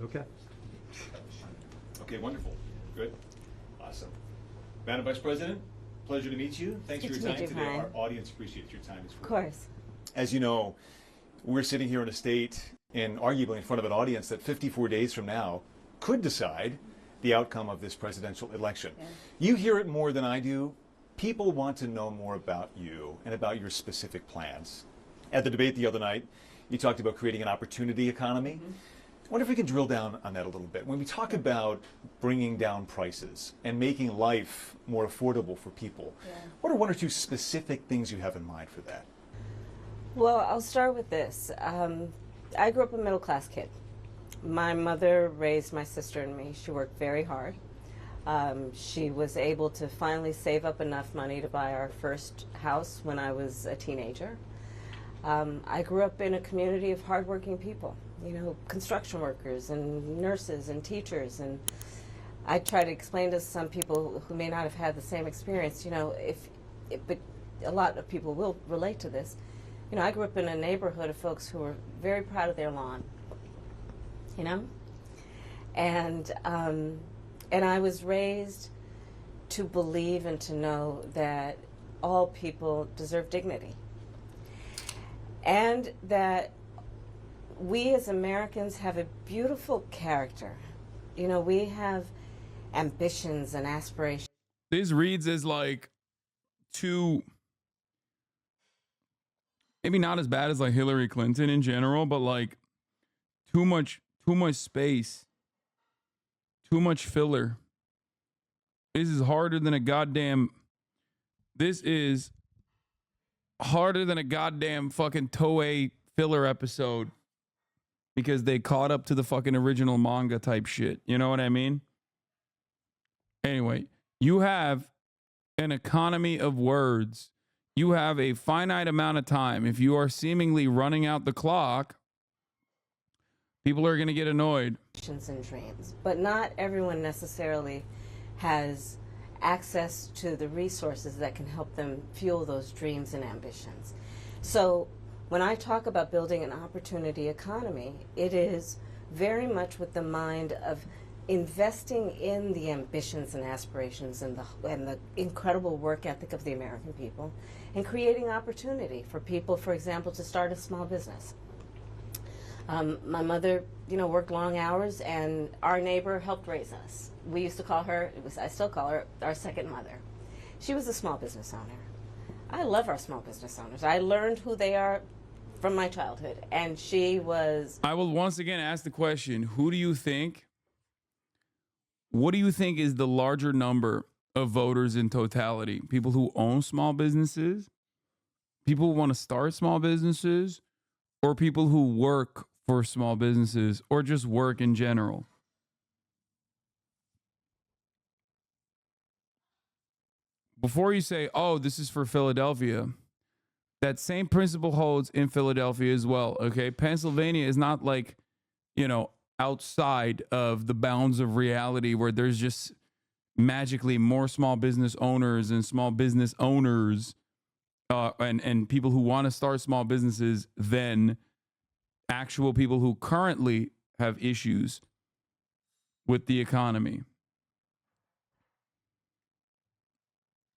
Okay. Okay, wonderful. Good. Awesome. Madam Vice President, pleasure to meet you. Thanks for your time today. Our audience appreciates your time as well. Of course. As you know, we're sitting here in a state and arguably in front of an audience that 54 days from now could decide the outcome of this presidential election. Yeah. You hear it more than I do. People want to know more about you and about your specific plans. At the debate the other night, you talked about creating an opportunity economy. I wonder if we can drill down on that a little bit. When we talk about bringing down prices and making life more affordable for people, what are one or two specific things you have in mind for that? Well, I'll start with this. I grew up a middle-class kid. My mother raised my sister and me. She worked very hard. She was able to finally save up enough money to buy our first house when I was a teenager. I grew up in a community of hardworking people, you know, construction workers and nurses and teachers. And I try to explain to some people who may not have had the same experience, you know, but a lot of people will relate to this. You know, I grew up in a neighborhood of folks who were very proud of their lawn, you know, and I was raised to believe and to know that all people deserve dignity, and that we as Americans have a beautiful character. You know, we have ambitions and aspirations. This reads as like too, maybe not as bad as like Hillary Clinton in general, but like too much space, too much filler. This is harder than a goddamn fucking Toei filler episode because they caught up to the fucking original manga type shit. You know what I mean? Anyway, you have an economy of words. You have a finite amount of time. If you are seemingly running out the clock, people are going to get annoyed. And dreams, but not everyone necessarily has access to the resources that can help them fuel those dreams and ambitions. So when I talk about building an opportunity economy, it is very much with the mind of investing in the ambitions and aspirations and the incredible work ethic of the American people, and creating opportunity for people, for example, to start a small business. My mother, you know, worked long hours, and our neighbor helped raise us. We used to call her, I still call her, our second mother. She was a small business owner. I love our small business owners. I learned who they are from my childhood, and she was... I will once again ask the question, what do you think is the larger number of voters in totality? People who own small businesses, people who want to start small businesses, or people who work for small businesses, or just work in general? Before you say, oh, this is for Philadelphia, that same principle holds in Philadelphia as well, okay? Pennsylvania is not like, you know, outside of the bounds of reality where there's just magically more small business owners and small business owners and people who want to start small businesses than actual people who currently have issues with the economy.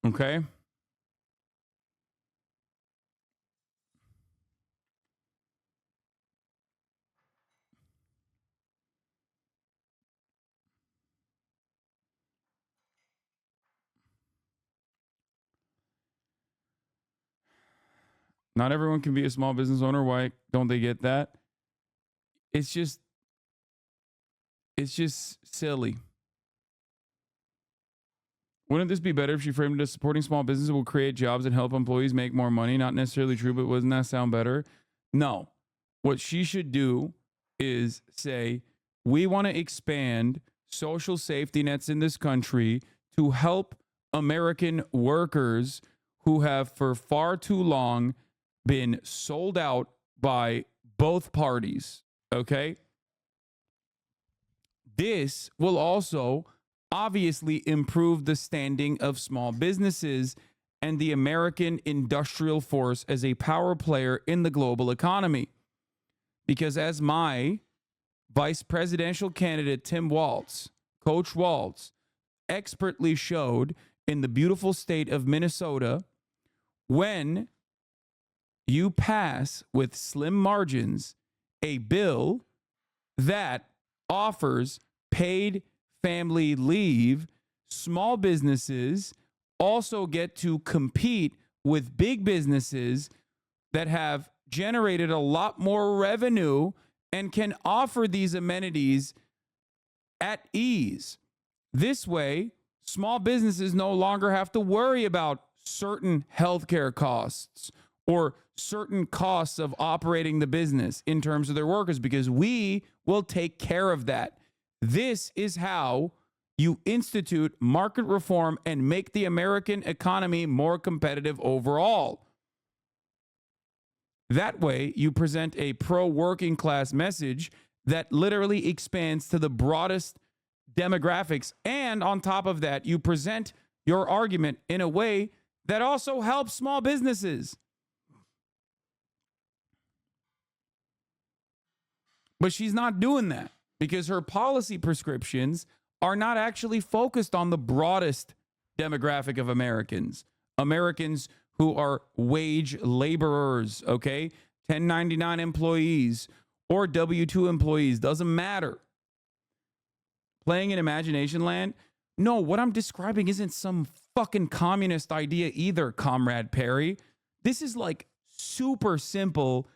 Okay? Not everyone can be a small business owner. Why don't they get that? It's just silly. Wouldn't this be better if she framed it as supporting small businesses will create jobs and help employees make more money? Not necessarily true, but wouldn't that sound better? No. What she should do is say, we want to expand social safety nets in this country to help American workers who have for far too long been sold out by both parties, okay? This will also obviously improve the standing of small businesses and the American industrial force as a power player in the global economy. Because as my Vice presidential candidate Tim Walz, Coach Walz, expertly showed in the beautiful state of Minnesota, when you pass with slim margins a bill that offers paid family leave, small businesses also get to compete with big businesses that have generated a lot more revenue and can offer these amenities at ease. This way, small businesses no longer have to worry about certain healthcare costs or certain costs of operating the business in terms of their workers, because we will take care of that. This is how you institute market reform and make the American economy more competitive overall. That way, you present a pro-working class message that literally expands to the broadest demographics. And on top of that, you present your argument in a way that also helps small businesses. But she's not doing that because her policy prescriptions are not actually focused on the broadest demographic of Americans. Americans who are wage laborers, okay? 1099 employees or W-2 employees, doesn't matter. Playing in imagination land? No, what I'm describing isn't some fucking communist idea either, Comrade Perry. This is like super simple,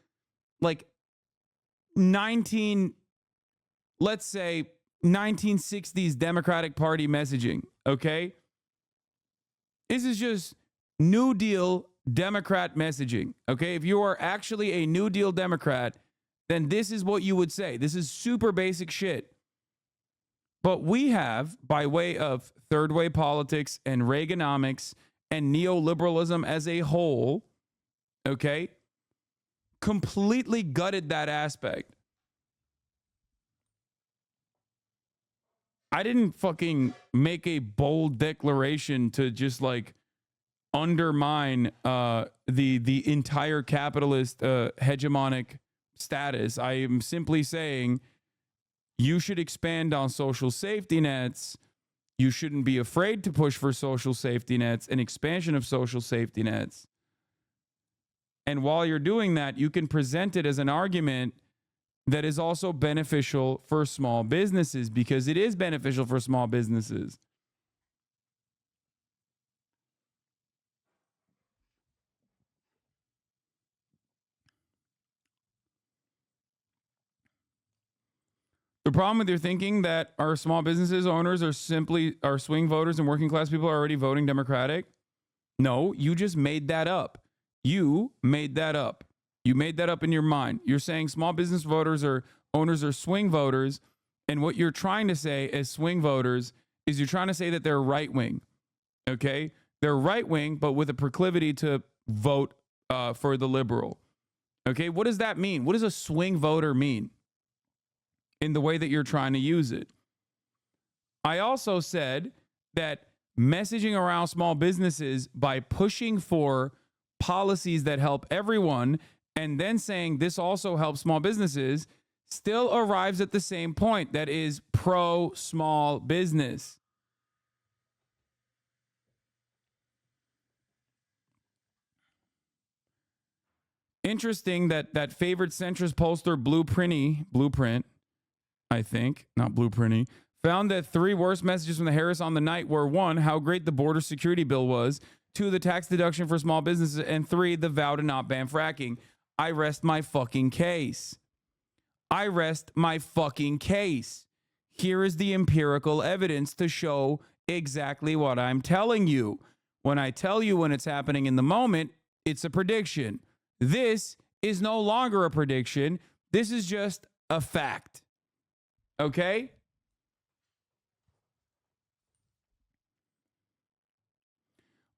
like let's say 1960s Democratic Party messaging, okay? This is just New Deal Democrat messaging, okay? If you are actually a New Deal Democrat, then this is what you would say. This is super basic shit. But we have, by way of third way politics and Reaganomics and neoliberalism as a whole, okay, completely gutted that aspect. I didn't fucking make a bold declaration to just like undermine the entire capitalist hegemonic status. I am simply saying you should expand on social safety nets. You shouldn't be afraid to push for social safety nets and expansion of social safety nets. And while you're doing that, you can present it as an argument that is also beneficial for small businesses, because it is beneficial for small businesses. The problem with your thinking that our small businesses owners are simply our swing voters and working class people are already voting Democratic. No, you just made that up. You made that up. You made that up in your mind. You're saying small business voters or owners are swing voters. And what you're trying to say as swing voters is you're trying to say that they're right wing. Okay? They're right wing, but with a proclivity to vote for the liberal. Okay? What does that mean? What does a swing voter mean in the way that you're trying to use it? I also said that messaging around small businesses by pushing for policies that help everyone and then saying this also helps small businesses still arrives at the same point, that is pro small business. Interesting that favorite centrist pollster Blueprint, I think, not Blueprinty, found that 3 worst messages from the Harris on the night were 1, how great the border security bill was, 2, the tax deduction for small businesses, and 3, the vow to not ban fracking. I rest my fucking case. I rest my fucking case. Here is the empirical evidence to show exactly what I'm telling you. When I tell you when it's happening in the moment, it's a prediction. This is no longer a prediction. This is just a fact. Okay?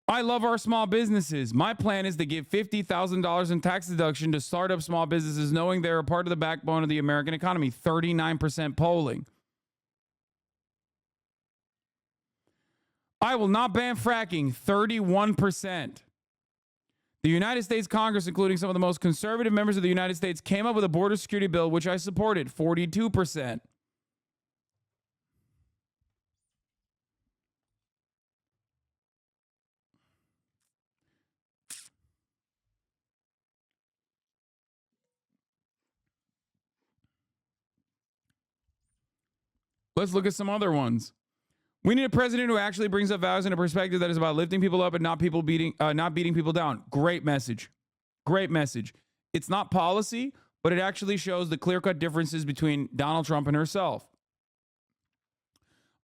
I love our small businesses. My plan is to give $50,000 in tax deduction to start up small businesses, knowing they're a part of the backbone of the American economy. 39% polling. I will not ban fracking. 31%. The United States Congress, including some of the most conservative members of the United States, came up with a border security bill, which I supported, 42%. Let's look at some other ones. We need a president who actually brings up values and a perspective that is about lifting people up and not beating people down. Great message. Great message. It's not policy, but it actually shows the clear-cut differences between Donald Trump and herself.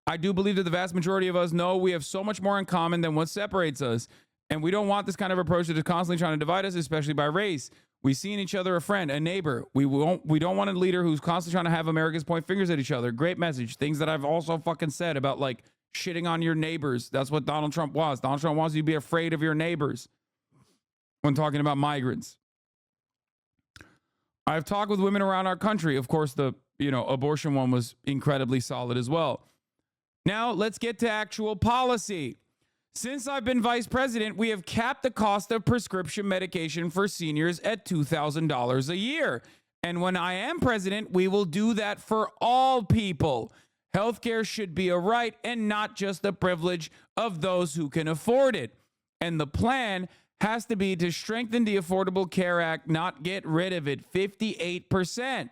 I do believe that the vast majority of us know we have so much more in common than what separates us, and we don't want this kind of approach that is constantly trying to divide us, especially by race. We see in each other a friend, a neighbor. We don't want a leader who's constantly trying to have Americans point fingers at each other. Great message. Things that I've also fucking said about like shitting on your neighbors. That's what Donald Trump was. Donald Trump wants you to be afraid of your neighbors when talking about migrants. I've talked with women around our country. Of course, the abortion one was incredibly solid as well. Now let's get to actual policy. Since I've been vice president, we have capped the cost of prescription medication for seniors at $2,000 a year. And when I am president, we will do that for all people. Healthcare should be a right and not just the privilege of those who can afford it. And the plan has to be to strengthen the Affordable Care Act, not get rid of it. 58%.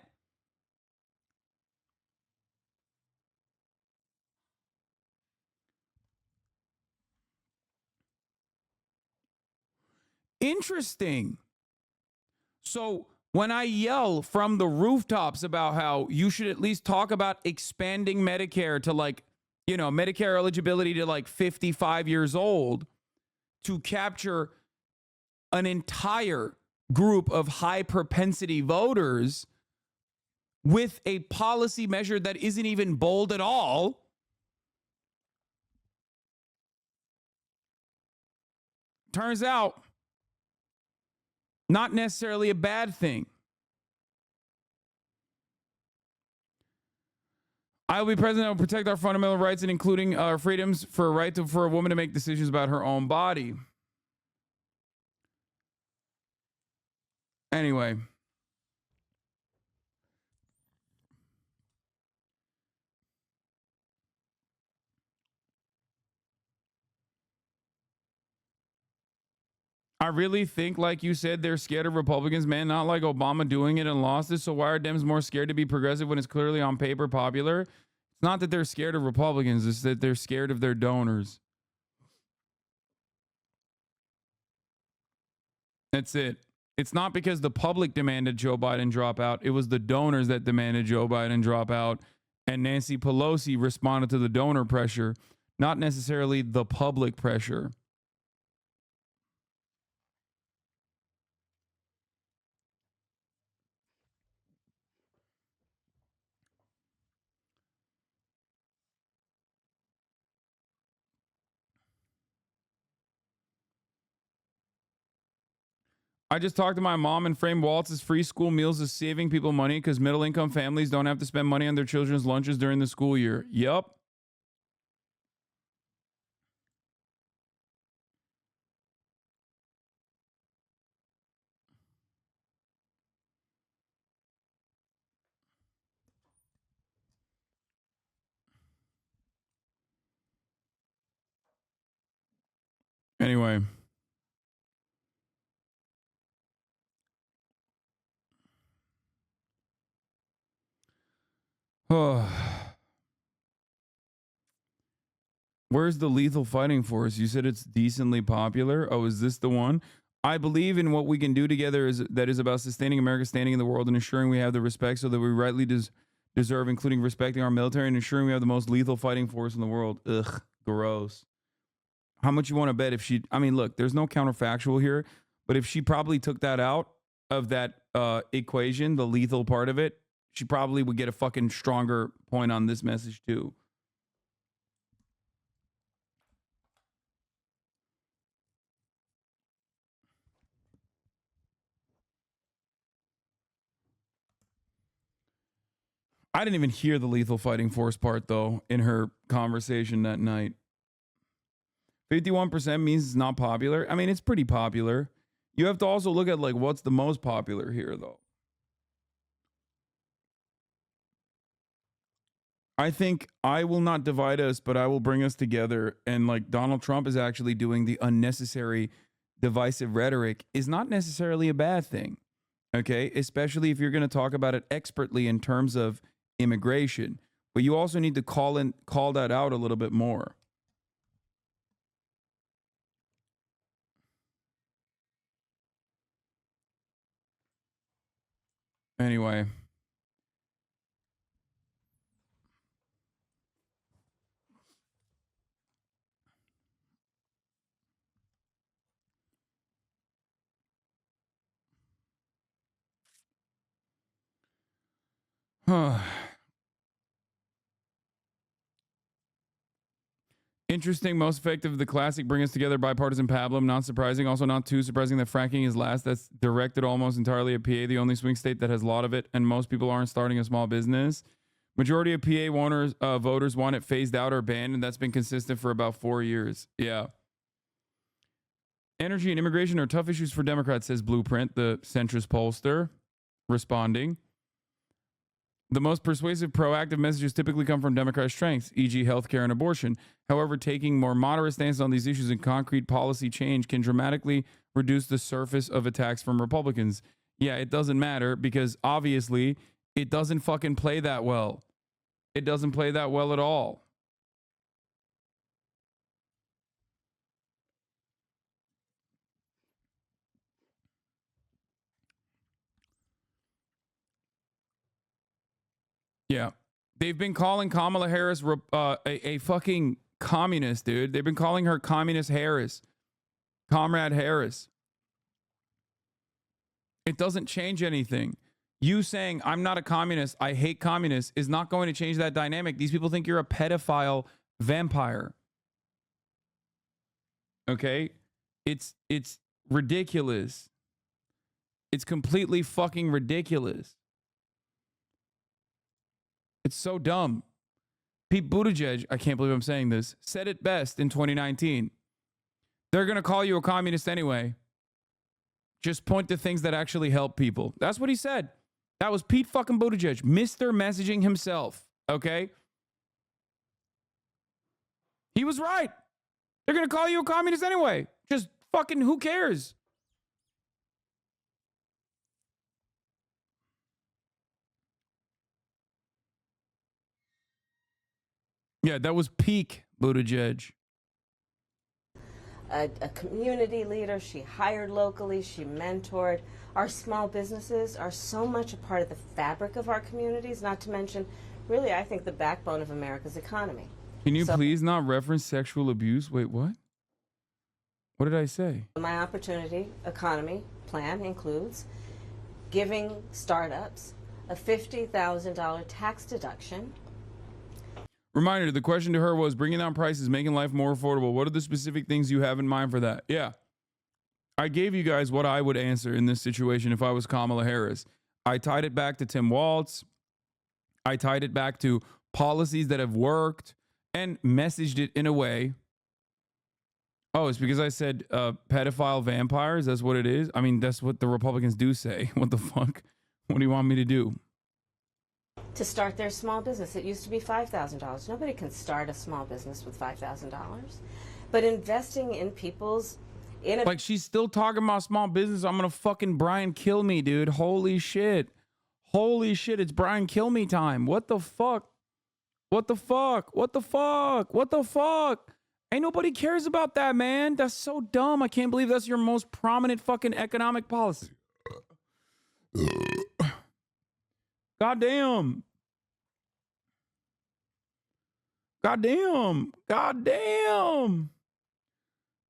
Interesting. So when I yell from the rooftops about how you should at least talk about expanding Medicare to Medicare eligibility to 55 years old to capture an entire group of high propensity voters with a policy measure that isn't even bold at all. Turns out, not necessarily a bad thing. I will be president. I will protect our fundamental rights and including our freedoms for a woman to make decisions about her own body. Anyway. I really think, like you said, they're scared of Republicans, man, not like Obama doing it and lost it. So why are Dems more scared to be progressive when it's clearly on paper popular? It's not that they're scared of Republicans. It's that they're scared of their donors. That's it. It's not because the public demanded Joe Biden drop out. It was the donors that demanded Joe Biden drop out. And Nancy Pelosi responded to the donor pressure, not necessarily the public pressure. I just talked to my mom and framed Waltz's free school meals as saving people money because middle-income families don't have to spend money on their children's lunches during the school year. Yup. Anyway. Where's the lethal fighting force? You said it's decently popular. Oh, is this the one? I believe in what we can do together that is about sustaining America's standing in the world and ensuring we have the respect so that we rightly deserve, including respecting our military and ensuring we have the most lethal fighting force in the world. Ugh, gross. How much you want to bet if she... I mean, look, there's no counterfactual here, but if she probably took that out of that equation, the lethal part of it, she probably would get a fucking stronger point on this message too. I didn't even hear the lethal fighting force part, though, in her conversation that night. 51% means it's not popular. I mean, it's pretty popular. You have to also look at like what's the most popular here, though. I think I will not divide us, but I will bring us together. And like Donald Trump is actually doing the unnecessary divisive rhetoric is not necessarily a bad thing. Okay. Especially if you're going to talk about it expertly in terms of immigration, but you also need to call that out a little bit more. Anyway. Interesting, most effective, the classic bring us together bipartisan pablum. Not surprising, also not too surprising that fracking is last. That's directed almost entirely at PA, the only swing state that has a lot of it, and most people aren't starting a small business. Majority of PA voters want it phased out or banned, and that's been consistent for about 4 years. Yeah. Energy and immigration are tough issues for Democrats, says Blueprint, the centrist pollster, responding. The most persuasive, proactive messages typically come from Democrat strengths, e.g. healthcare and abortion. However, taking more moderate stances on these issues and concrete policy change can dramatically reduce the surface of attacks from Republicans. Yeah, it doesn't matter because obviously it doesn't fucking play that well. It doesn't play that well at all. Yeah. They've been calling Kamala Harris a fucking communist, dude. They've been calling her Communist Harris. Comrade Harris. It doesn't change anything. You saying, I'm not a communist, I hate communists, is not going to change that dynamic. These people think you're a pedophile vampire. Okay? It's ridiculous. It's completely fucking ridiculous. It's so dumb. Pete Buttigieg, I can't believe I'm saying this, said it best in 2019. They're going to call you a communist anyway. Just point to things that actually help people. That's what he said. That was Pete fucking Buttigieg, Mr. Messaging himself. Okay? He was right. They're going to call you a communist anyway. Just fucking who cares? Yeah, that was peak Buttigieg. A community leader. She hired locally. She mentored. Our small businesses are so much a part of the fabric of our communities, not to mention, really, I think, the backbone of America's economy. Can you please not reference sexual abuse? Wait, what? What did I say? My opportunity economy plan includes giving startups a $50,000 tax deduction. Reminder, the question to her was bringing down prices, making life more affordable. What are the specific things you have in mind for that? Yeah. I gave you guys what I would answer in this situation if I was Kamala Harris. I tied it back to Tim Walz. I tied it back to policies that have worked and messaged it in a way. Oh, it's because I said pedophile vampires. That's what it is. I mean, that's what the Republicans do say. What the fuck? What do you want me to do? To start their small business. It used to be $5,000. Nobody can start a small business with $5,000. But investing in people's like she's still talking about small business. I'm gonna fucking Brian kill me, dude. Holy shit. Holy shit, it's Brian kill me time. What the fuck? What the fuck? What the fuck? What the fuck? Ain't nobody cares about that, man. That's so dumb. I can't believe that's your most prominent fucking economic policy. Goddamn. Goddamn. Goddamn.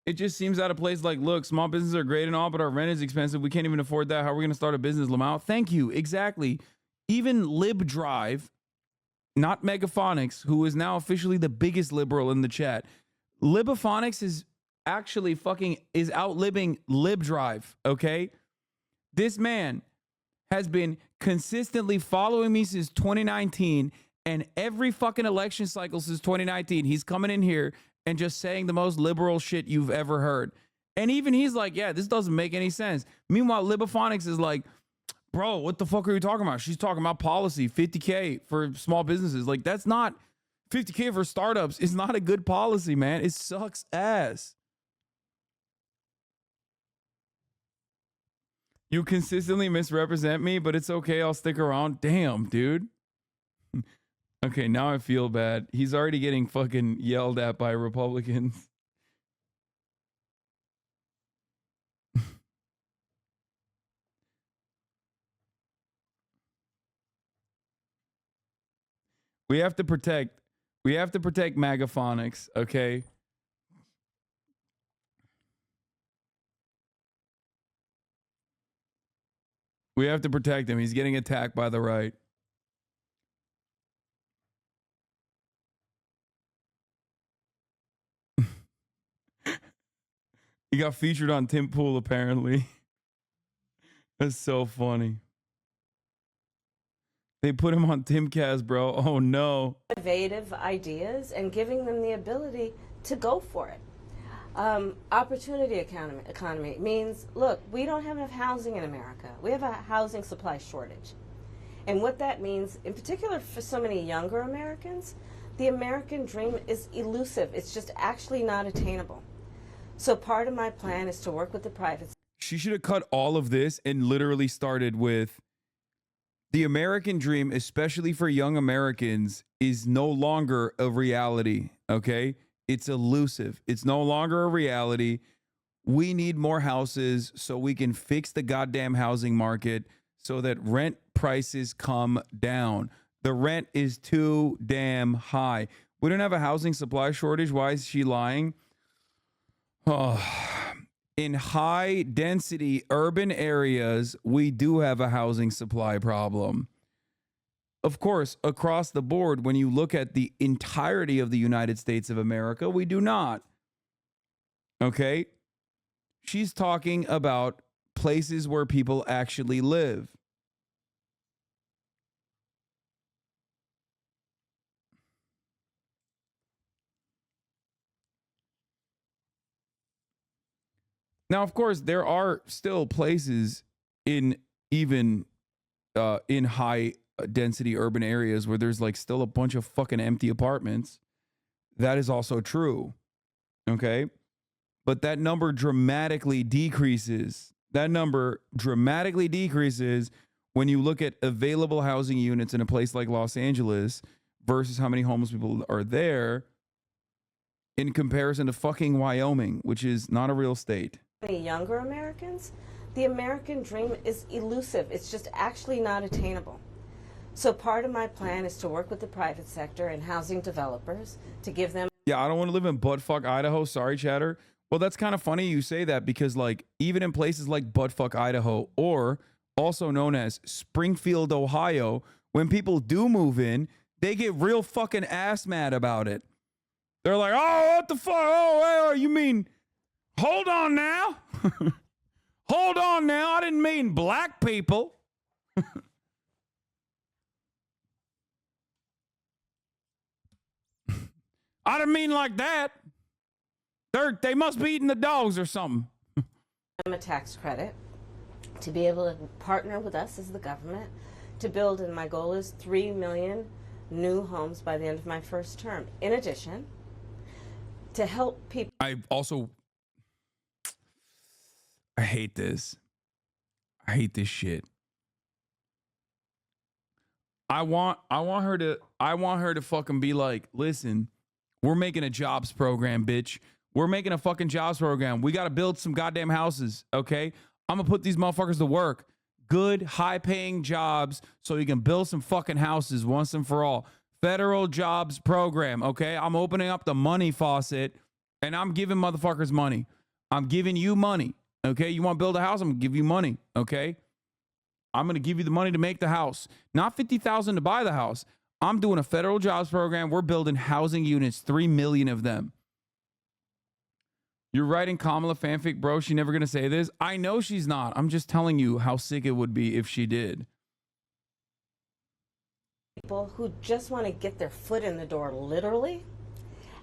It just seems out of place. Like, look, small businesses are great and all, but our rent is expensive. We can't even afford that. How are we going to start a business, Lamau? Thank you. Exactly. Even LibDrive, not Megaphonics, who is now officially the biggest liberal in the chat. Libophonics is actually fucking is outliving LibDrive, okay? This man has been consistently following me since 2019, and every fucking election cycle since 2019, he's coming in here and just saying the most liberal shit you've ever heard. And even he's like, yeah, this doesn't make any sense. Meanwhile, Libophonics is like, bro, what the fuck are you talking about? She's talking about policy, 50K for small businesses. Like, that's not 50K for startups. It's not a good policy, man. It sucks ass. You consistently misrepresent me, but it's okay. I'll stick around. Damn, dude. Okay, now I feel bad. He's already getting fucking yelled at by Republicans. We have to protect Magaphonics, okay? We have to protect him. He's getting attacked by the right. He got featured on Tim Pool, apparently. That's so funny. They put him on Timcast, bro. Oh, no. Innovative ideas and giving them the ability to go for it. Opportunity economy means, look, we don't have enough housing in America. We have a housing supply shortage. And what that means, in particular for so many younger Americans, the American dream is elusive. It's just actually not attainable. So part of my plan is to work with the private sector. She should have cut all of this and literally started with the American dream, especially for young Americans, is no longer a reality, okay? It's elusive. It's no longer a reality. We need more houses so we can fix the goddamn housing market so that rent prices come down. The rent is too damn high. We don't have a housing supply shortage. Why is she lying? Oh, in high density urban areas, we do have a housing supply problem. Of course, across the board, when you look at the entirety of the United States of America, we do not. Okay? She's talking about places where people actually live. Now, of course, there are still places in even in high density urban areas where there's like still a bunch of fucking empty apartments. That is also true. Okay? But that number dramatically decreases. That number dramatically decreases when you look at available housing units in a place like Los Angeles versus how many homeless people are there in comparison to fucking Wyoming, which is not a real state. Younger Americans, the American dream is elusive. It's just actually not attainable. So part of my plan is to work with the private sector and housing developers to give them. Yeah, I don't want to live in buttfuck Idaho. Sorry, chatter. Well, that's kind of funny you say that because, like, even in places like buttfuck Idaho, or also known as Springfield, Ohio, when people do move in, they get real fucking ass mad about it. They're like, oh, what the fuck? Oh, you mean, hold on now. Hold on now. I didn't mean black people. I didn't mean like that. They must be eating the dogs or something. A tax credit to be able to partner with us as the government to build, and my goal is 3 million new homes by the end of my first term. In addition, to help people. I hate this. I hate this shit. I want her to fucking be like, listen, we're making a jobs program, bitch. We're making a fucking jobs program. We got to build some goddamn houses, okay? I'm going to put these motherfuckers to work. Good, high-paying jobs so you can build some fucking houses once and for all. Federal jobs program, okay? I'm opening up the money faucet, and I'm giving motherfuckers money. I'm giving you money, okay? You want to build a house? I'm going to give you money, okay? I'm going to give you the money to make the house. Not $50,000 to buy the house. I'm doing a federal jobs program. We're building housing units, 3 million of them. You're writing Kamala fanfic, bro. She never going to say this. I know she's not. I'm just telling you how sick it would be if she did. People who just want to get their foot in the door, literally.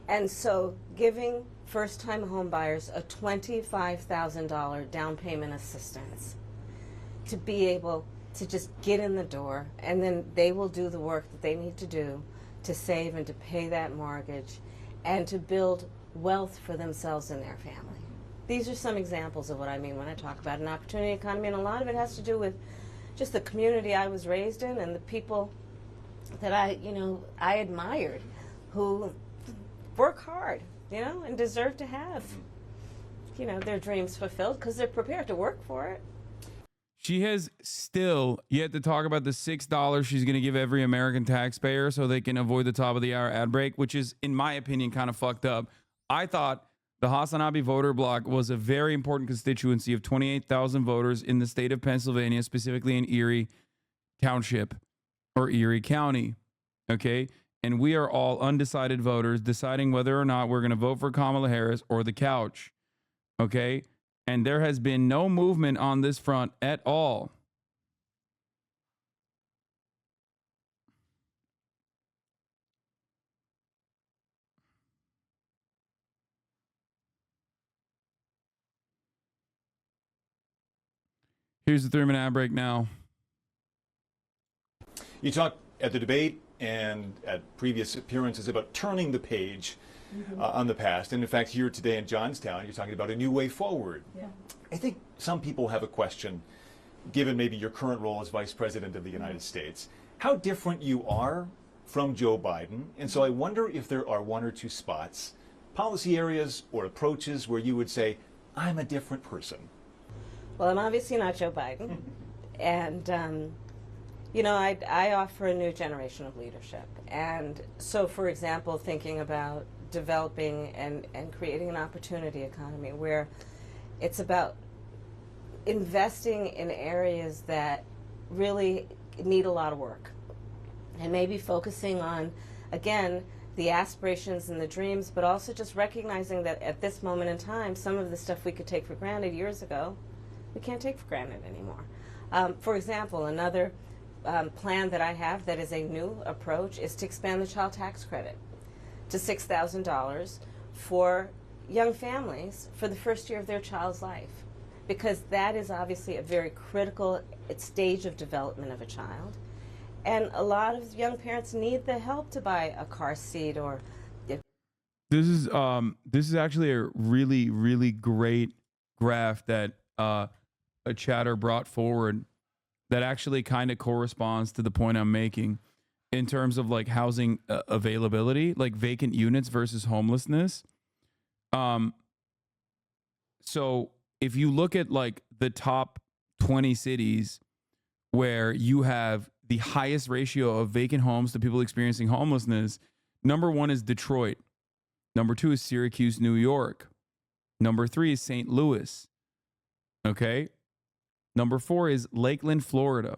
And so giving first-time home buyers a $25,000 down payment assistance to be able to just get in the door, and then they will do the work that they need to do to save and to pay that mortgage and to build wealth for themselves and their family. These are some examples of what I mean when I talk about an opportunity economy, and a lot of it has to do with just the community I was raised in and the people that I admired, who work hard, and deserve to have, their dreams fulfilled because they're prepared to work for it. She has still yet to talk about the $6 she's going to give every American taxpayer so they can avoid the top of the hour ad break, which is, in my opinion, kind of fucked up. I thought the HasanAbi voter bloc was a very important constituency of 28,000 voters in the state of Pennsylvania, specifically in Erie Township or Erie County. Okay? And we are all undecided voters deciding whether or not we're going to vote for Kamala Harris or the couch. Okay? And there has been no movement on this front at all. Here's the 3-minute ad break now. You talked at the debate and at previous appearances about turning the page on the past. And in fact, here today in Johnstown, you're talking about a new way forward. Yeah. I think some people have a question, given maybe your current role as Vice President of the United States, how different you are from Joe Biden. And so I wonder if there are one or two spots, policy areas or approaches where you would say, I'm a different person. Well, I'm obviously not Joe Biden. And, I offer a new generation of leadership. And so, for example, thinking about developing and creating an opportunity economy where it's about investing in areas that really need a lot of work. And maybe focusing on, again, the aspirations and the dreams, but also just recognizing that at this moment in time, some of the stuff we could take for granted years ago, we can't take for granted anymore. For example, another plan that I have that is a new approach is to expand the child tax credit to $6,000 for young families for the first year of their child's life, because that is obviously a very critical stage of development of a child. And a lot of young parents need the help to buy a car seat or... This is actually a really, really great graph that a chatter brought forward that actually kind of corresponds to the point I'm making in terms of like housing availability, like vacant units versus homelessness. So if you look at like the top 20 cities where you have the highest ratio of vacant homes to people experiencing homelessness, number 1 is Detroit. Number 2 is Syracuse, New York. Number 3 is St. Louis. Okay. Number 4 is Lakeland, Florida.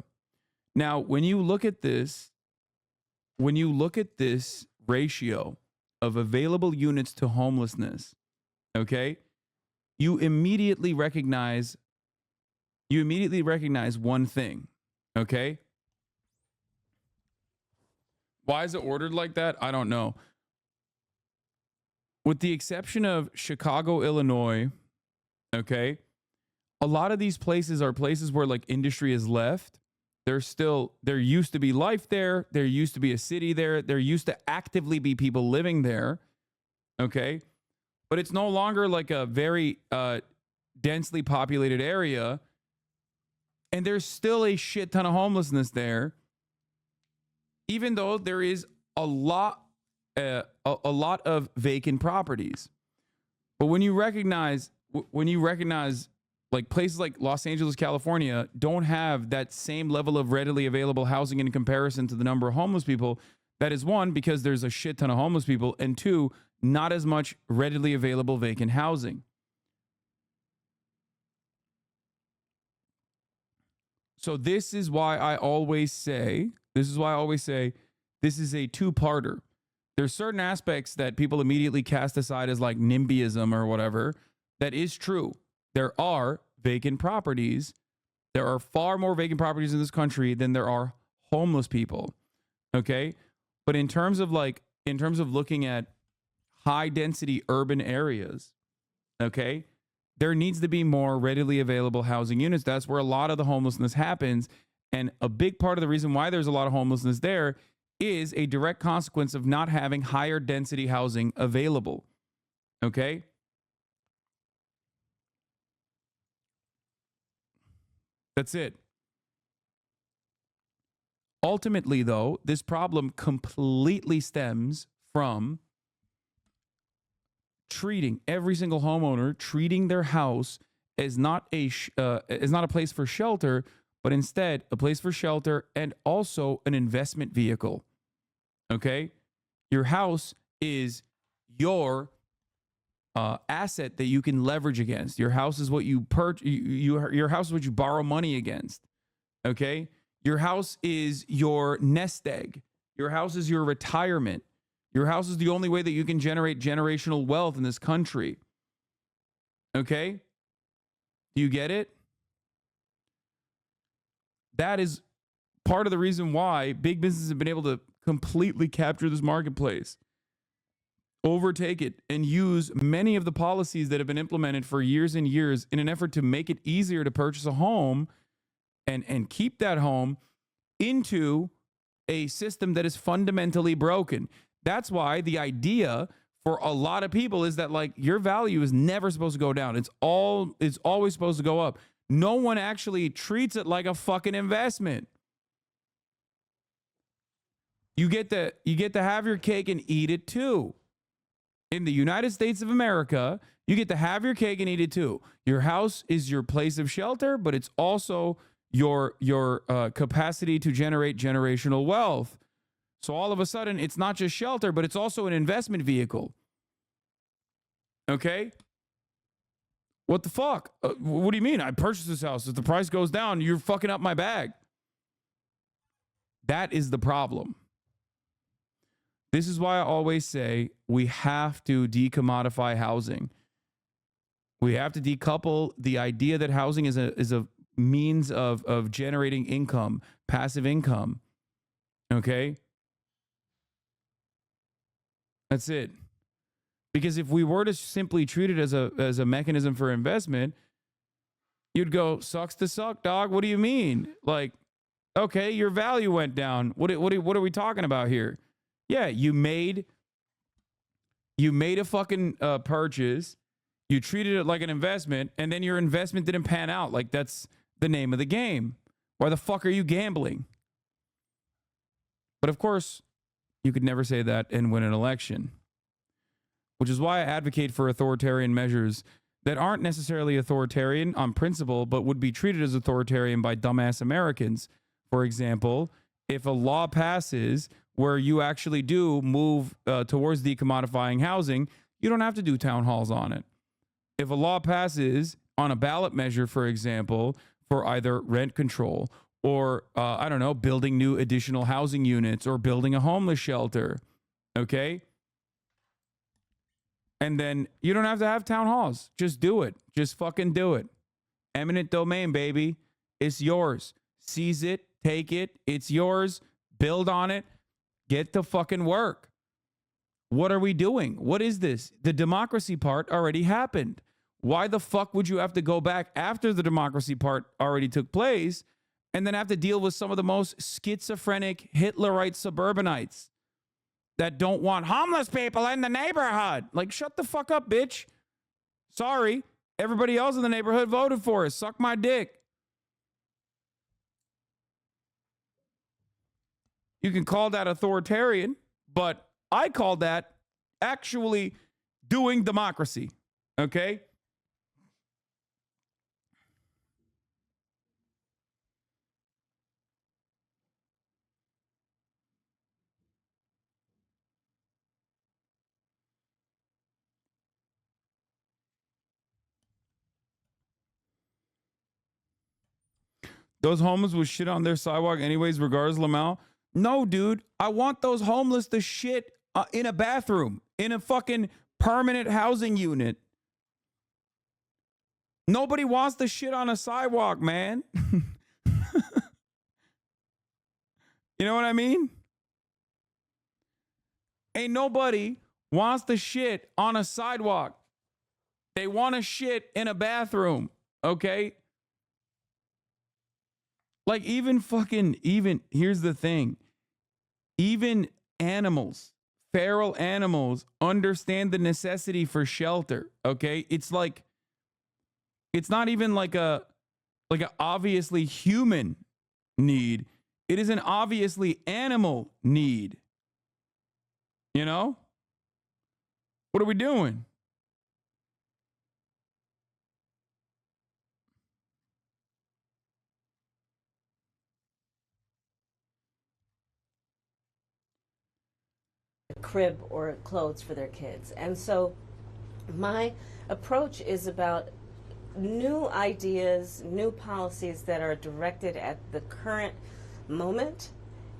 Now, when you look at this ratio of available units to homelessness, okay, you immediately recognize one thing, okay? Why is it ordered like that? I don't know. With the exception of Chicago, Illinois, okay, a lot of these places are places where like industry is left. There used to be life there. There used to be a city there. There used to actively be people living there. Okay. But it's no longer like a very densely populated area. And there's still a shit ton of homelessness there. Even though there is a lot of vacant properties. But when you recognize like places like Los Angeles, California don't have that same level of readily available housing in comparison to the number of homeless people. That is 1, because there's a shit ton of homeless people, and 2, not as much readily available vacant housing. So this is why I always say this is a two-parter. There's certain aspects that people immediately cast aside as like NIMBYism or whatever. That is true. There are vacant properties. There are far more vacant properties in this country than there are homeless people. Okay? But in terms of looking at high density urban areas, okay, there needs to be more readily available housing units. That's where a lot of the homelessness happens. And a big part of the reason why there's a lot of homelessness there is a direct consequence of not having higher density housing available. Okay? That's it. Ultimately, though, this problem completely stems from treating every single homeowner, treating their house as not a place for shelter, but instead a place for shelter and also an investment vehicle. Okay? Your house is your asset that you can leverage against. Your house is what you your house is what you borrow money against. Okay? Your house is your nest egg. Your house is your retirement. Your house is the only way that you can generate generational wealth in this country. Okay? Do you get it? That is part of the reason why big businesses have been able to completely capture this marketplace, overtake it, and use many of the policies that have been implemented for years and years in an effort to make it easier to purchase a home and keep that home into a system that is fundamentally broken. That's why the idea for a lot of people is that, like, your value is never supposed to go down. It's always supposed to go up. No one actually treats it like a fucking investment. You get to have your cake and eat it too. In the United States of America, you get to have your cake and eat it too. Your house is your place of shelter, but it's also your capacity to generate generational wealth. So all of a sudden, it's not just shelter, but it's also an investment vehicle. Okay? What the fuck? What do you mean? I purchased this house. If the price goes down, you're fucking up my bag. That is the problem. This is why I always say we have to decommodify housing. We have to decouple the idea that housing is a means of generating income, passive income. Okay? That's it. Because if we were to simply treat it as a mechanism for investment, you'd go, sucks to suck, dog. What do you mean? Like, okay, your value went down. What are we talking about here? Yeah, you made a fucking purchase. You treated it like an investment, and then your investment didn't pan out. Like, that's the name of the game. Why the fuck are you gambling? But of course, you could never say that and win an election. Which is why I advocate for authoritarian measures that aren't necessarily authoritarian on principle, but would be treated as authoritarian by dumbass Americans. For example, if a law passes where you actually do move towards decommodifying housing, you don't have to do town halls on it. If a law passes on a ballot measure, for example, for either rent control or, I don't know, building new additional housing units or building a homeless shelter, okay? And then you don't have to have town halls. Just do it. Just fucking do it. Eminent domain, baby. It's yours. Seize it. Take it. It's yours. Build on it. Get to fucking work. What are we doing? What is this? The democracy part already happened. Why the fuck would you have to go back after the democracy part already took place and then have to deal with some of the most schizophrenic Hitlerite suburbanites that don't want homeless people in the neighborhood? Like, shut the fuck up, bitch. Sorry. Everybody else in the neighborhood voted for us. Suck my dick. You can call that authoritarian, but I call that actually doing democracy. Okay? Those homeless will shit on their sidewalk anyways, regardless, Lamau. No, dude. I want those homeless to shit in a bathroom, in a fucking permanent housing unit. Nobody wants to shit on a sidewalk, man. You know what I mean? Ain't nobody wants to shit on a sidewalk. They want to shit in a bathroom, okay? Like even here's the thing. Even animals, feral animals, understand the necessity for shelter, okay? It's like, it's not even like a obviously human need. It is an obviously animal need. You know? What are we doing? Crib or clothes for their kids. And so my approach is about new ideas, new policies that are directed at the current moment.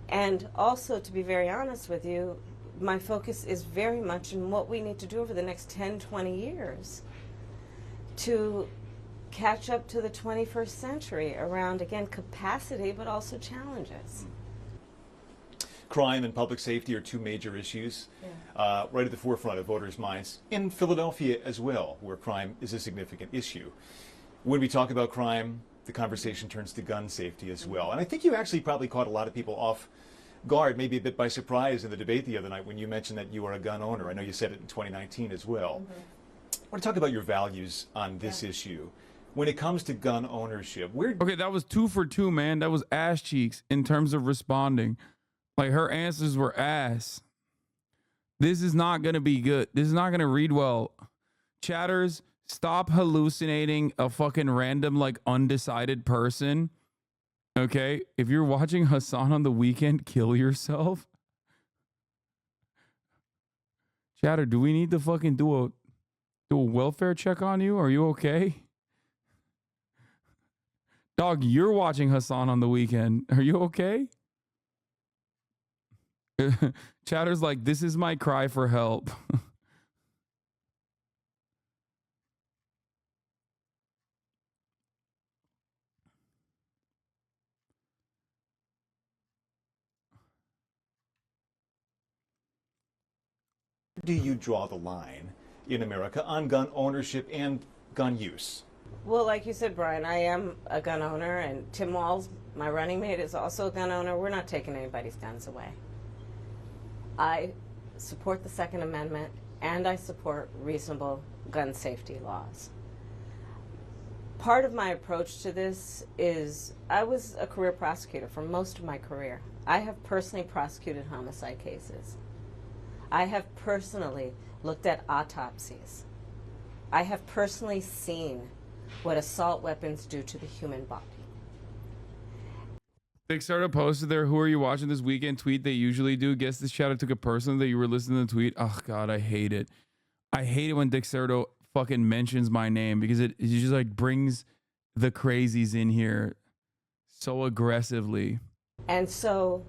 And also, to be very honest with you, my focus is very much in what we need to do over the next 10, 20 years to catch up to the 21st century around, again, capacity, but also challenges. Crime and public safety are two major issues, right at the forefront of voters' minds. In Philadelphia as well, where crime is a significant issue. When we talk about crime, the conversation turns to gun safety as well. And I think you actually probably caught a lot of people off guard, maybe a bit by surprise in the debate the other night when you mentioned that you are a gun owner. I know you said it in 2019 as well. I want to talk about your values on this issue. When it comes to gun ownership, Okay, that was 2 for 2, man. That was ass cheeks in terms of responding. Like, her answers were ass. This is not going to be good. This is not going to read well. Chatters, stop hallucinating a fucking random, like, undecided person. Okay? If you're watching Hasan on the weekend, kill yourself. Chatter, do we need to fucking do a welfare check on you? Are you okay? Dog, you're watching Hasan on the weekend. Are you okay? Chatter's like, this is my cry for help. do you draw the line in America on gun ownership and gun use? Well, like you said, Brian, I am a gun owner, and Tim Walz, my running mate, is also a gun owner. We're not taking anybody's guns away. I support the Second Amendment, and I support reasonable gun safety laws. Part of my approach to this is I was a career prosecutor for most of my career. I have personally prosecuted homicide cases. I have personally looked at autopsies. I have personally seen what assault weapons do to the human body. Dexerto posted there, who are you watching this weekend tweet they usually do. Guess this shout out took a person that you were listening to the tweet. Oh God, I hate it. I hate it when Dexerto fucking mentions my name because it just like brings the crazies in here so aggressively. And so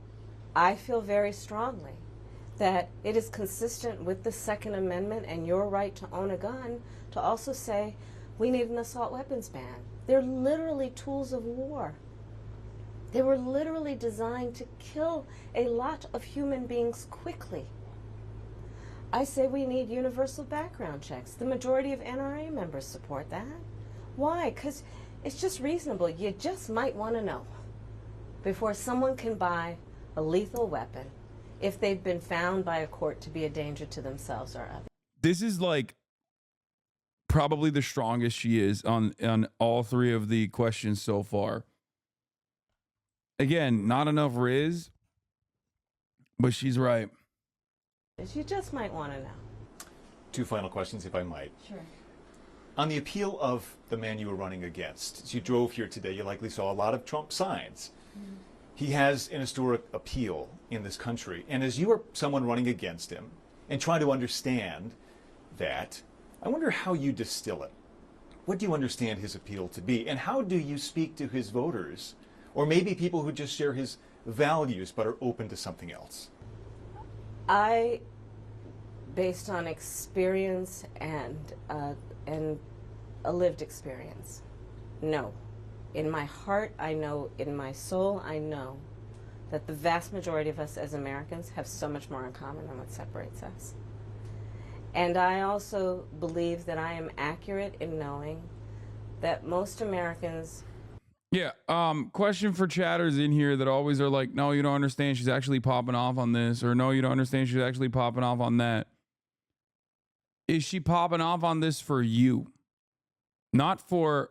I feel very strongly that it is consistent with the Second Amendment and your right to own a gun to also say we need an assault weapons ban. They're literally tools of war. They were literally designed to kill a lot of human beings quickly. I say we need universal background checks. The majority of NRA members support that. Why? Because it's just reasonable. You just might want to know before someone can buy a lethal weapon if they've been found by a court to be a danger to themselves or others. This is like probably the strongest she is on all three of the questions so far. Again, not enough Riz, but she's right. You just might want to know. Two final questions, if I might. Sure. On the appeal of the man you were running against, as you drove here today, you likely saw a lot of Trump signs. Mm-hmm. He has an historic appeal in this country. And as you are someone running against him and trying to understand that, I wonder how you distill it. What do you understand his appeal to be? And how do you speak to his voters? Or maybe people who just share his values but are open to something else? I, based on experience and a lived experience, no. In my heart, I know, in my soul, I know that the vast majority of us as Americans have so much more in common than what separates us. And I also believe that I am accurate in knowing that most Americans. Yeah. Question for chatters in here that always are like, no, you don't understand. She's actually popping off on this, or no, you don't understand. She's actually popping off on that. Is she popping off on this for you? Not for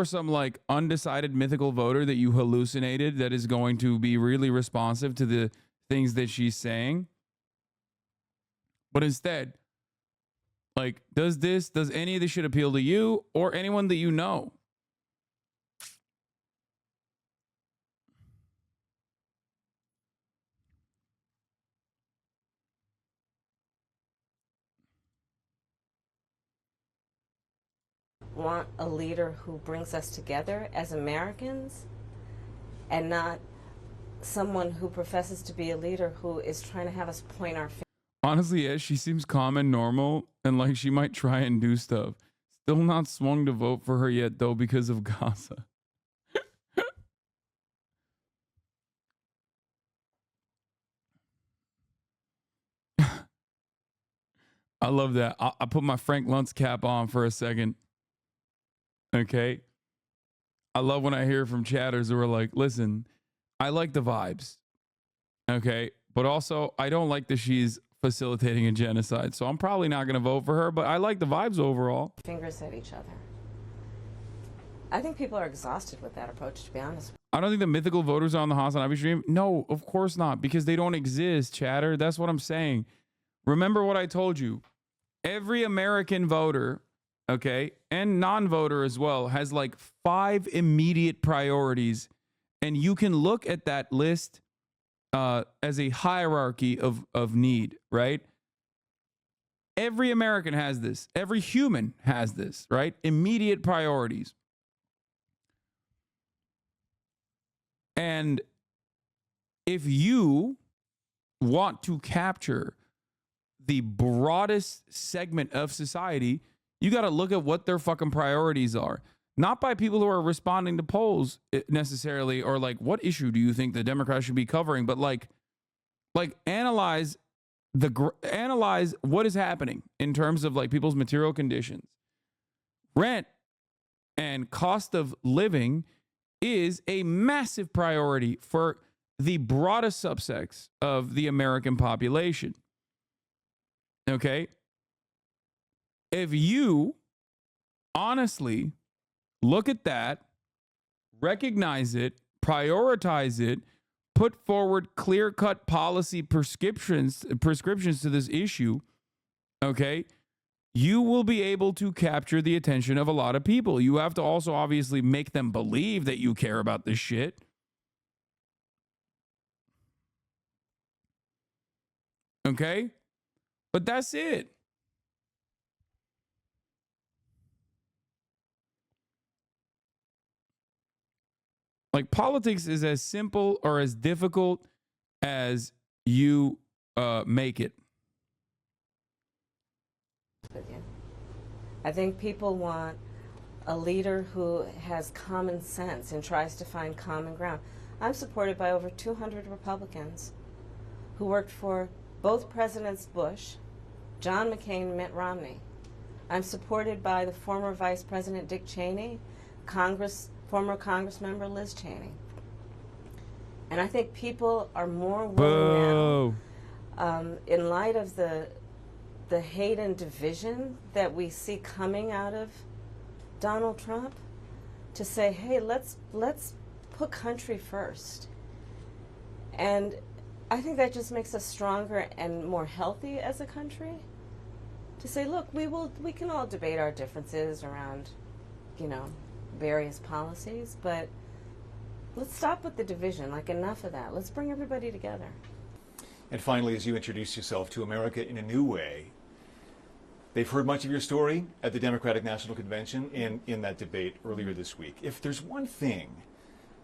some like undecided mythical voter that you hallucinated that is going to be really responsive to the things that she's saying. But instead, like, does any of this shit appeal to you or anyone that you know? Want a leader who brings us together as Americans, and not someone who professes to be a leader who is trying to have us point our finger. Honestly, yeah, she seems calm and normal, and like she might try and do stuff. Still not swung to vote for her yet, though, because of Gaza. I love that. I put my Frank Luntz cap on for a second. Okay. I love when I hear from chatters who are like, listen, I like the vibes. Okay. But also, I don't like that she's facilitating a genocide. So I'm probably not going to vote for her, but I like the vibes overall. Fingers at each other. I think people are exhausted with that approach, to be honest. I don't think the mythical voters are on the HasanAbi stream. No, of course not, because they don't exist, chatter. That's what I'm saying. Remember what I told you. Every American voter, okay, and non-voter as well, has like 5 immediate priorities. And you can look at that list as a hierarchy of need, right? Every American has this. Every human has this, right? Immediate priorities. And if you want to capture the broadest segment of society, you got to look at what their fucking priorities are. Not by people who are responding to polls necessarily, or like, what issue do you think the Democrats should be covering? But like analyze what is happening in terms of like people's material conditions. Rent and cost of living is a massive priority for the broadest subsects of the American population. Okay? If you honestly look at that, recognize it, prioritize it, put forward clear-cut policy prescriptions to this issue, okay, you will be able to capture the attention of a lot of people. You have to also obviously make them believe that you care about this shit. Okay? But that's it. Like, politics is as simple or as difficult as you make it. I think people want a leader who has common sense and tries to find common ground. I'm supported by over 200 Republicans who worked for both Presidents Bush, John McCain, and Mitt Romney. I'm supported by the former Vice President Dick Cheney, former Congress member Liz Cheney. And I think people are more willing now, in light of the hate and division that we see coming out of Donald Trump, to say, hey, let's put country first. And I think that just makes us stronger and more healthy as a country. To say, look, we can all debate our differences around, various policies, but let's stop with the division. Like, enough of that. Let's bring everybody together. And finally, as you introduce yourself to America in a new way, they've heard much of your story at the Democratic National Convention and in that debate earlier this week. If there's one thing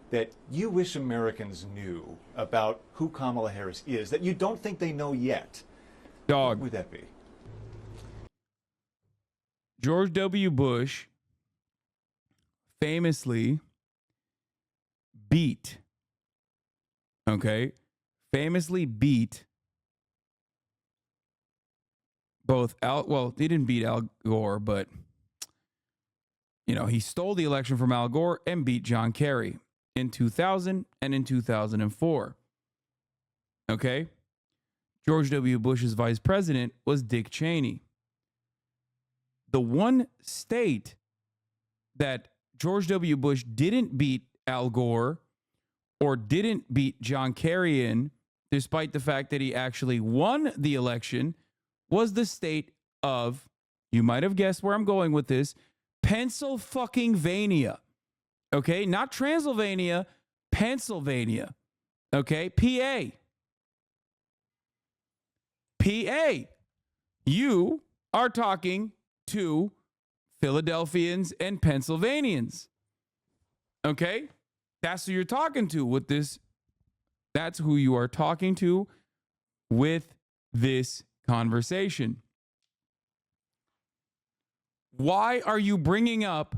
that you wish Americans knew about who Kamala Harris is that you don't think they know yet, what would that be? George W. Bush famously beat both well, he didn't beat Al Gore, but he stole the election from Al Gore and beat John Kerry in 2000 and in 2004. Okay? George W. Bush's vice president was Dick Cheney. The one state that George W. Bush didn't beat Al Gore or didn't beat John Kerry in, despite the fact that he actually won the election, was the state of, you might have guessed where I'm going with this, Pennsylvania. Okay? Not Transylvania, Pennsylvania. Okay? PA. PA. You are talking to Philadelphians and Pennsylvanians. Okay? That's who you're talking to with this. That's who you are talking to with this conversation. Why are you bringing up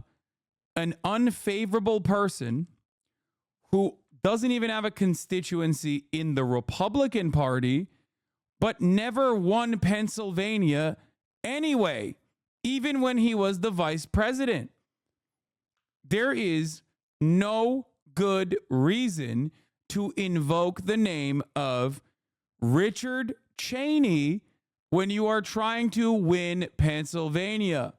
an unfavorable person who doesn't even have a constituency in the Republican Party, but never won Pennsylvania anyway, even when he was the vice president? There is no good reason to invoke the name of Richard Cheney when you are trying to win Pennsylvania.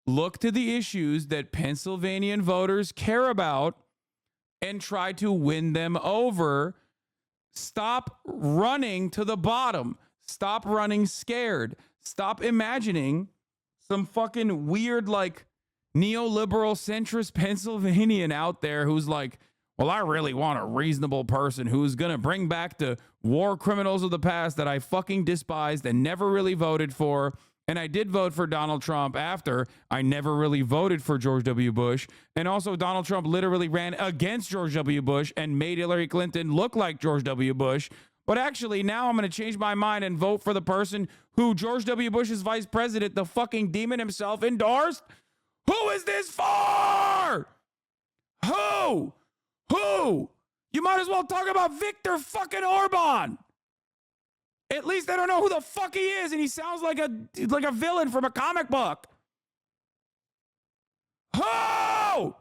Look to the issues that Pennsylvanian voters care about and try to win them over. Stop running to the bottom. Stop running scared. Stop imagining some fucking weird, like, neoliberal centrist Pennsylvanian out there who's like, well, I really want a reasonable person who's going to bring back the war criminals of the past that I fucking despised and never really voted for. And I did vote for Donald Trump after I never really voted for George W. Bush. And also Donald Trump literally ran against George W. Bush and made Hillary Clinton look like George W. Bush. But actually now I'm going to change my mind and vote for the person who George W. Bush's vice president, the fucking demon himself, endorsed. Who is this for? Who? You might as well talk about Viktor fucking Orban. At least I don't know who the fuck he is, and he sounds like a villain from a comic book. Who?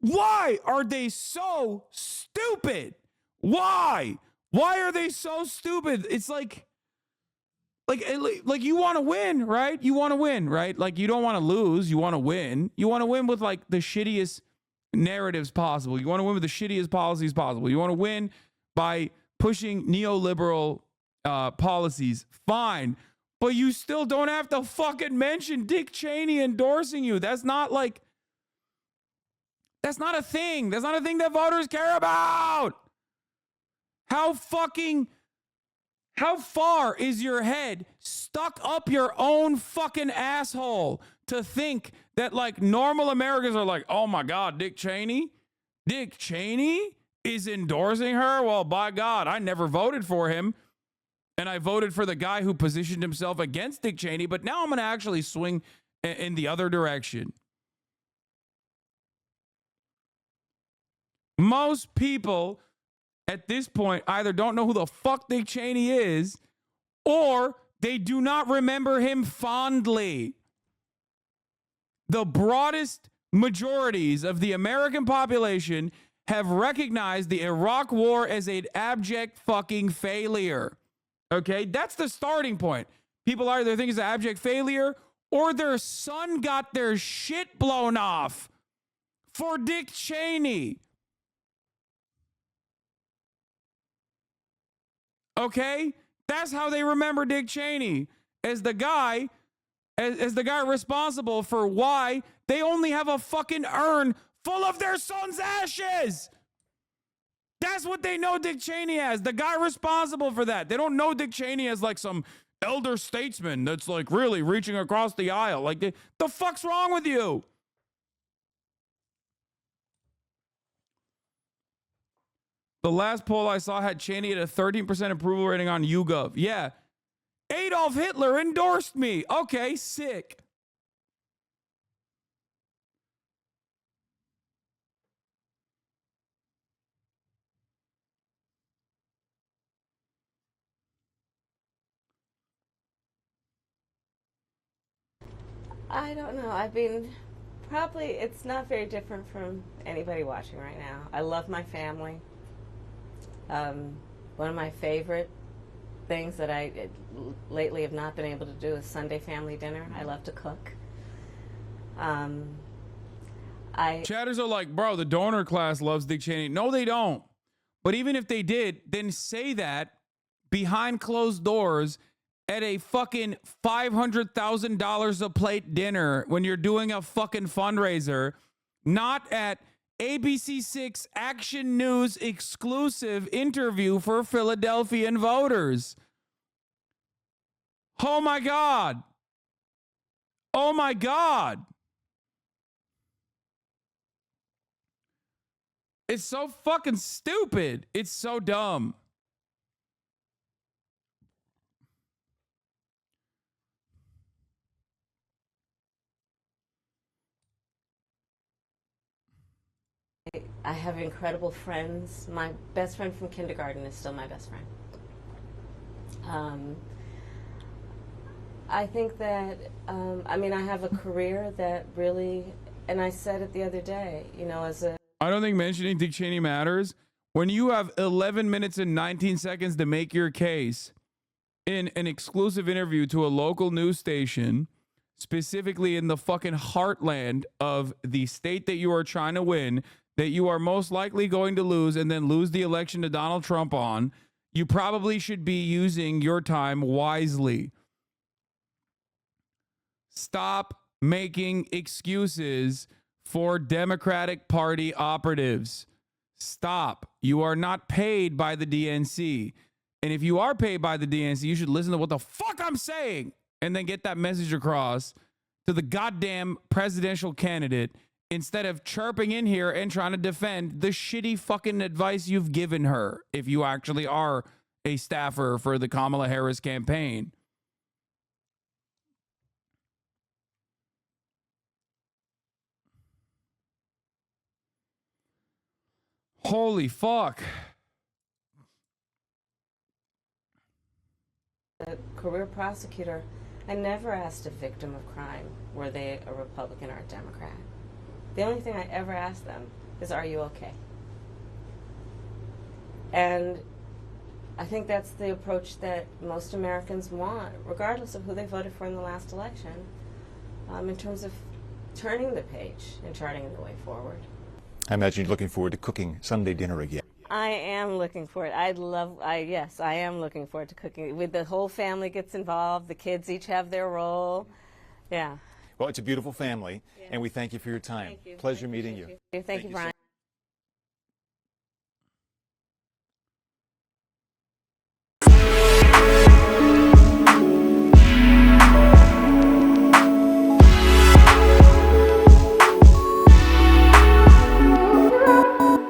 Why are they so stupid? Why? Why are they so stupid? It's like you want to win, right? You want to win, right? Like, you don't want to lose. You want to win. You want to win with, like, the shittiest narratives possible. You want to win with the shittiest policies possible. You want to win by pushing neoliberal policies. Fine. But you still don't have to fucking mention Dick Cheney endorsing you. That's not a thing. That's not a thing that voters care about. How far is your head stuck up your own fucking asshole to think that, like, normal Americans are like, oh my God, Dick Cheney is endorsing her? Well, by God, I never voted for him. And I voted for the guy who positioned himself against Dick Cheney, but now I'm going to actually swing in the other direction. Most people at this point either don't know who the fuck Dick Cheney is, or they do not remember him fondly. The broadest majorities of the American population have recognized the Iraq war as an abject fucking failure. Okay? That's the starting point. People either think it's an abject failure or their son got their shit blown off for Dick Cheney. Okay? That's how they remember Dick Cheney, as the guy responsible for why they only have a fucking urn full of their son's ashes. That's what they know Dick Cheney as, the guy responsible for that. They don't know Dick Cheney as, like, some elder statesman that's, like, really reaching across the aisle. Like, the fuck's wrong with you? The last poll I saw had Cheney at a 13% approval rating on YouGov. Yeah. Adolf Hitler endorsed me. Okay, sick. I don't know. I mean, probably it's not very different from anybody watching right now. I love my family. One of my favorite things that I lately have not been able to do is Sunday family dinner. I love to cook. Chatters are like, bro, the donor class loves Dick Cheney. No, they don't. But even if they did, then say that behind closed doors at a fucking $500,000 a plate dinner when you're doing a fucking fundraiser, not at ABC6 Action News exclusive interview for Philadelphian voters. Oh my God. Oh my God. It's so fucking stupid. It's so dumb. I have incredible friends. My best friend from kindergarten is still my best friend. I think that, I mean, I have a career that really, and I said it the other day, you know, as a... I don't think mentioning Dick Cheney matters. When you have 11 minutes and 19 seconds to make your case in an exclusive interview to a local news station, specifically in the fucking heartland of the state that you are trying to win, that you are most likely going to lose and then lose the election to Donald Trump on, you probably should be using your time wisely. Stop making excuses for Democratic Party operatives. Stop. You are not paid by the DNC. And if you are paid by the DNC, you should listen to what the fuck I'm saying and then get that message across to the goddamn presidential candidate instead of chirping in here and trying to defend the shitty fucking advice you've given her if you actually are a staffer for the Kamala Harris campaign. Holy fuck. A career prosecutor, I never asked a victim of crime, were they a Republican or a Democrat. The only thing I ever asked them is, are you okay? And I think that's the approach that most Americans want, regardless of who they voted for in the last election, in terms of turning the page and charting the way forward. I imagine you're looking forward to cooking Sunday dinner again. I am looking forward. Yes, I am looking forward to cooking. With the whole family gets involved, the kids each have their role. Yeah. Well, it's a beautiful family, and we thank you for your time. Thank you. Pleasure meeting you. Thank you, Brian.